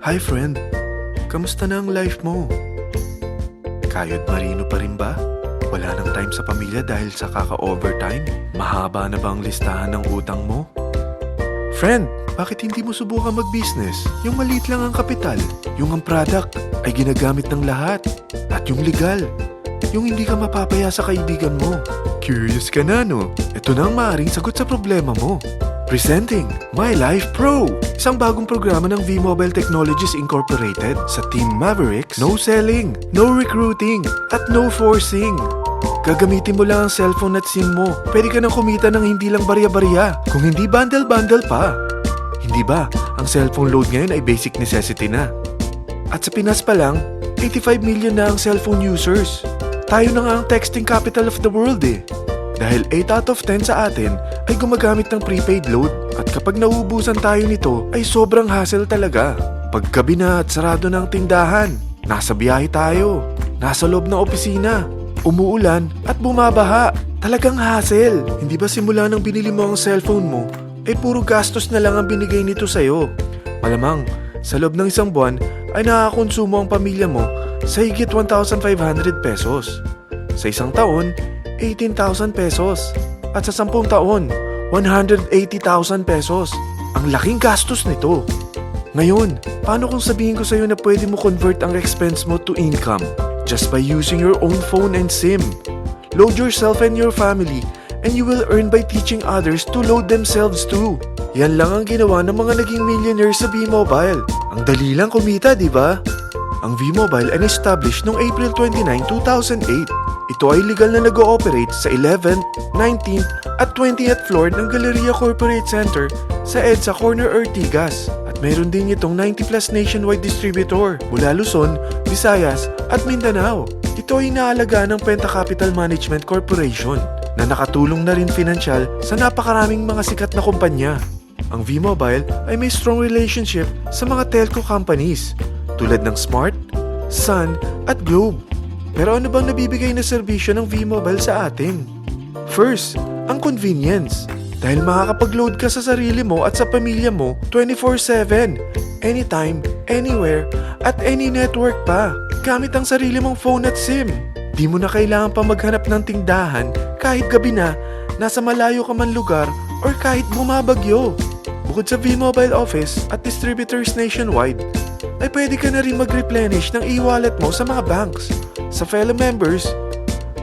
Hi friend, kamusta na ang life mo? Kayod marino pa rin ba? Wala nang time sa pamilya dahil sa kaka-overtime? Mahaba na ba ang listahan ng utang mo? Friend, bakit hindi mo subukan mag-business? Yung maliit lang ang kapital, yung ang product ay ginagamit ng lahat, at yung legal, yung hindi ka mapapaya sa kaibigan mo. Curious ka na, no? Ito na ang maaaring sagot sa problema mo. Presenting My Life Pro, isang bagong programa ng V-Mobile Technologies Incorporated sa Team Mavericks. No selling, no recruiting, at no forcing. Gagamitin mo lang ang cellphone at SIM mo. Pwede ka nang kumita ng hindi lang barya-barya, kung hindi bundle-bundle pa. Hindi ba, ang cellphone load ngayon ay basic necessity na. At sa Pinas pa lang, 85 million na ang cellphone users. Tayo na nga ang texting capital of the world eh. Dahil 8 out of 10 sa atin ay gumagamit ng prepaid load at kapag nauubusan tayo nito ay sobrang hassle talaga. Paggabi na at sarado ng tindahan, nasa biyahe tayo, nasa loob ng opisina, umuulan at bumabaha. Talagang hassle. Hindi ba simula nang binili mo ang cellphone mo ay puro gastos na lang ang binigay nito sa'yo? Malamang sa loob ng isang buwan ay nakakakonsumo ang pamilya mo sa higit 1,500 pesos. Sa isang taon, 18,000 pesos. At sa 10 taon, 180,000 pesos. Ang laking gastos nito. Ngayon, paano kung sabihin ko sa'yo na pwede mo convert ang expense mo to income just by using your own phone and SIM? Load yourself and your family and you will earn by teaching others to load themselves too. Yan lang ang ginawa ng mga naging millionaires sa V-Mobile. Ang dali lang kumita, di ba? Ang V-Mobile ay established noong April 29, 2008. Ito ay legal na nag-ooperate sa 11th, 19th at 20th floor ng Galleria Corporate Center sa EDSA Corner Ortigas. At mayroon din itong 90 plus nationwide distributor mula Luzon, Visayas at Mindanao. Ito ay inaalagaan ng Penta Capital Management Corporation na nakatulong na rin pinansyal sa napakaraming mga sikat na kumpanya. Ang V-Mobile ay may strong relationship sa mga telco companies tulad ng Smart, Sun at Globe. Pero ano bang nabibigay na serbisyo ng V-Mobile sa atin? First, ang convenience. Dahil makakapag-load ka sa sarili mo at sa pamilya mo 24/7, anytime, anywhere, at any network pa. Gamit ang sarili mong phone at SIM. Di mo na kailangan pa maghanap ng tindahan kahit gabi na, nasa malayo ka man lugar, or kahit bumabagyo. Bukod sa V-Mobile office at distributors nationwide, ay pwede ka na rin mag-replenish ng e-wallet mo sa mga banks, sa fellow members,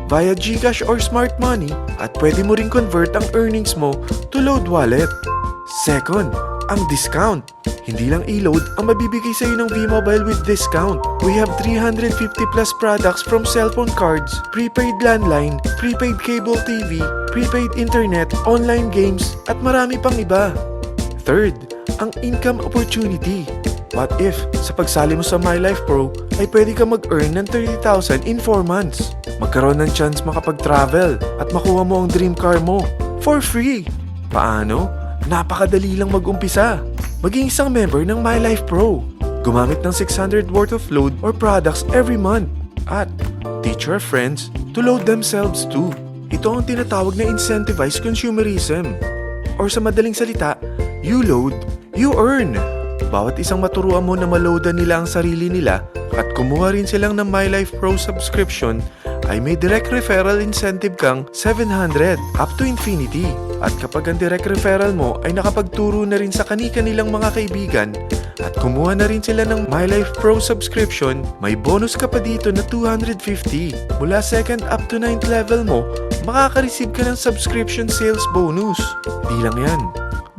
via GCash or Smart Money, at pwede mo rin convert ang earnings mo to load wallet. Second, ang discount. Hindi lang e-load ang mabibigay sa iyo ng V-Mobile with discount. We have 350 plus products from cellphone cards, prepaid landline, prepaid cable TV, prepaid internet, online games, at marami pang iba. Third, ang income opportunity. What if, sa pagsali mo sa My Life Pro, ay pwede ka mag-earn ng 30,000 in 4 months? Magkaroon ng chance makapag-travel at makuha mo ang dream car mo for free. Paano? Napakadali lang mag-umpisa. Maging isang member ng My Life Pro. Gumamit ng 600 worth of load or products every month. At teach your friends to load themselves too. Ito ang tinatawag na incentivized consumerism. Or sa madaling salita, you load, you earn. Bawat isang maturuan mo na maloadan nila ang sarili nila at kumuha rin silang ng My Life Pro subscription ay may direct referral incentive kang 700 up to infinity. At kapag ang direct referral mo ay nakapagturo na rin sa kani-kanilang mga kaibigan at kumuha na rin sila ng My Life Pro subscription, may bonus ka pa dito na 250. Mula 2nd up to 9th level mo, makaka-receive ka ng subscription sales bonus. Di lang yan.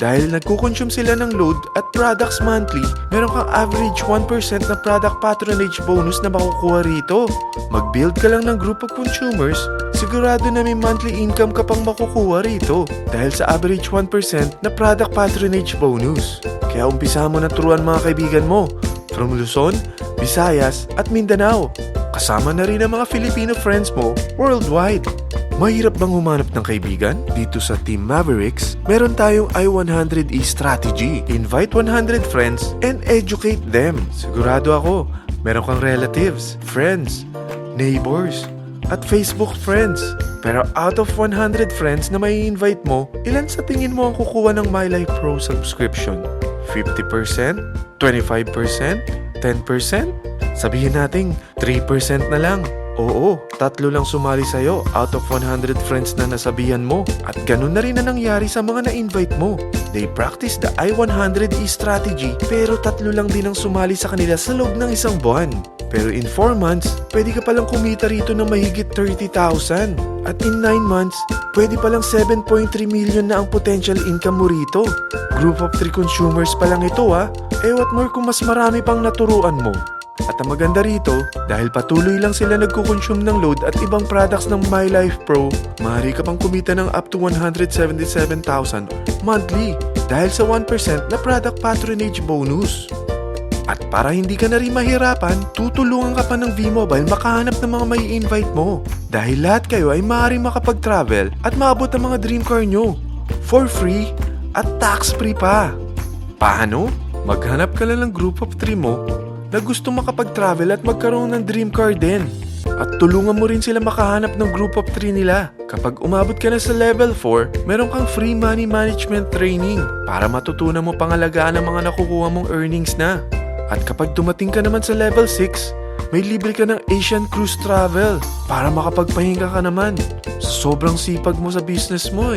Dahil nagkukonsume sila ng load at products monthly, meron kang average 1% na product patronage bonus na makukuha rito. Mag-build ka lang ng group of consumers, sigurado na may monthly income ka pang makukuha rito dahil sa average 1% na product patronage bonus. Kaya umpisa mo na turuan mga kaibigan mo from Luzon, Visayas at Mindanao. Kasama na rin ang mga Filipino friends mo worldwide. Mahirap bang humanap ng kaibigan? Dito sa Team Mavericks, meron tayong I100E strategy. Invite 100 friends and educate them. Sigurado ako, meron kang relatives, friends, neighbors, at Facebook friends. Pero out of 100 friends na may invite mo, ilan sa tingin mo ang kukuha ng My Life Pro subscription? 50%? 25%? 10%? Sabihin nating 3% na lang. Oo, 3 lang sumali sa'yo out of 100 friends na nasabihan mo. At ganun na rin na nangyari sa mga na-invite mo. They practice the I-100E strategy pero 3 lang din ang sumali sa kanila sa loob ng isang buwan. Pero in 4 months, pwede ka palang kumita rito ng mahigit 30,000. At in 9 months, pwede palang 7.3 million na ang potential income mo rito. Group of 3 consumers pa lang ito what more kung mas marami pang naturuan mo. At ang maganda rito, dahil patuloy lang sila nagkukonsume ng load at ibang products ng My Life Pro, maaari ka pang kumita ng up to 177,000 monthly dahil sa 1% na product patronage bonus. At para hindi ka na rin mahirapan, tutulungan ka pa ng V-Mobile makahanap ng mga may invite mo. Dahil lahat kayo ay maaaring makapag-travel at maabot ang mga dream car nyo. For free at tax-free pa. Paano? Maghanap ka lang ng group of 3 mo na gusto makapag-travel at magkaroon ng dream car din. At tulungan mo rin sila makahanap ng group of 3 nila. Kapag umabot ka na sa level 4, meron kang free money management training para matutunan mo pangalagaan ang mga nakukuha mong earnings na. At kapag dumating ka naman sa level 6, may libre ka ng Asian Cruise Travel para makapagpahinga ka naman. Sobrang sipag mo sa business mo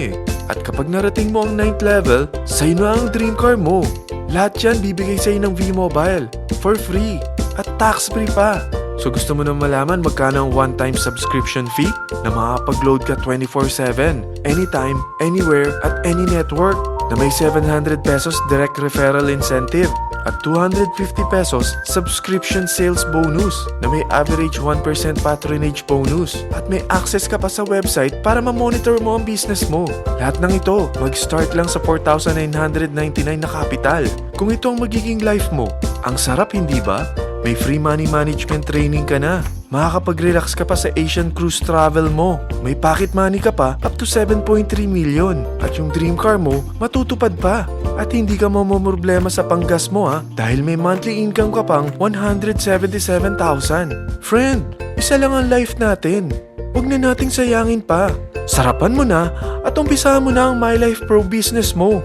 At kapag narating mo ang 9th level, sa'yo na ang dream car mo. Lahat yan bibigay sa'yo ng V-Mobile for free at tax-free pa. So gusto mo na malaman magkano ang one-time subscription fee na makakapag-load ka 24/7, anytime, anywhere, at any network na may 700 pesos direct referral incentive at 250 pesos subscription sales bonus na may average 1% patronage bonus at may access ka pa sa website para ma-monitor mo ang business mo. Lahat ng ito, mag-start lang sa 4,999 na capital. Kung ito ang magiging life mo, ang sarap hindi ba? May free money management training ka na. Makakapag-relax ka pa sa Asian Cruise Travel mo. May pocket money ka pa up to 7.3 million. At yung dream car mo, matutupad pa. At hindi ka mamumroblema sa panggas mo dahil may monthly income ka pang 177,000. Friend, isa lang ang life natin. Huwag na nating sayangin pa. Sarapan mo na at umpisahan mo na ang My Life Pro business mo.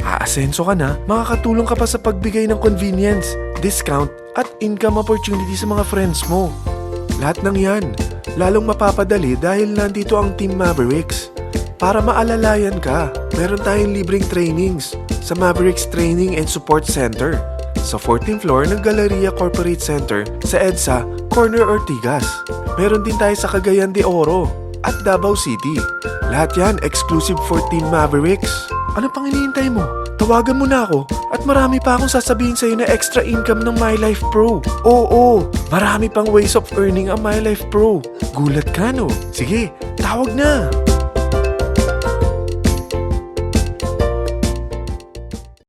Aasenso ka na, makakatulong ka pa sa pagbigay ng convenience, discount, at income opportunity sa mga friends mo. Lahat ng yan, lalong mapapadali dahil nandito ang Team Mavericks. Para maalalayan ka, meron tayong libreng trainings sa Mavericks Training and Support Center sa 14th floor ng Galleria Corporate Center sa EDSA, Corner Ortigas. Meron din tayo sa Cagayan de Oro at Davao City. Lahat yan exclusive for Team Mavericks. Ano pang hinihintay mo? Tawagan mo na ako at marami pa akong sasabihin sa'yo na extra income ng My Life Pro. Oo, marami pang ways of earning ang My Life Pro. Gulat ka no? Sige, tawag na!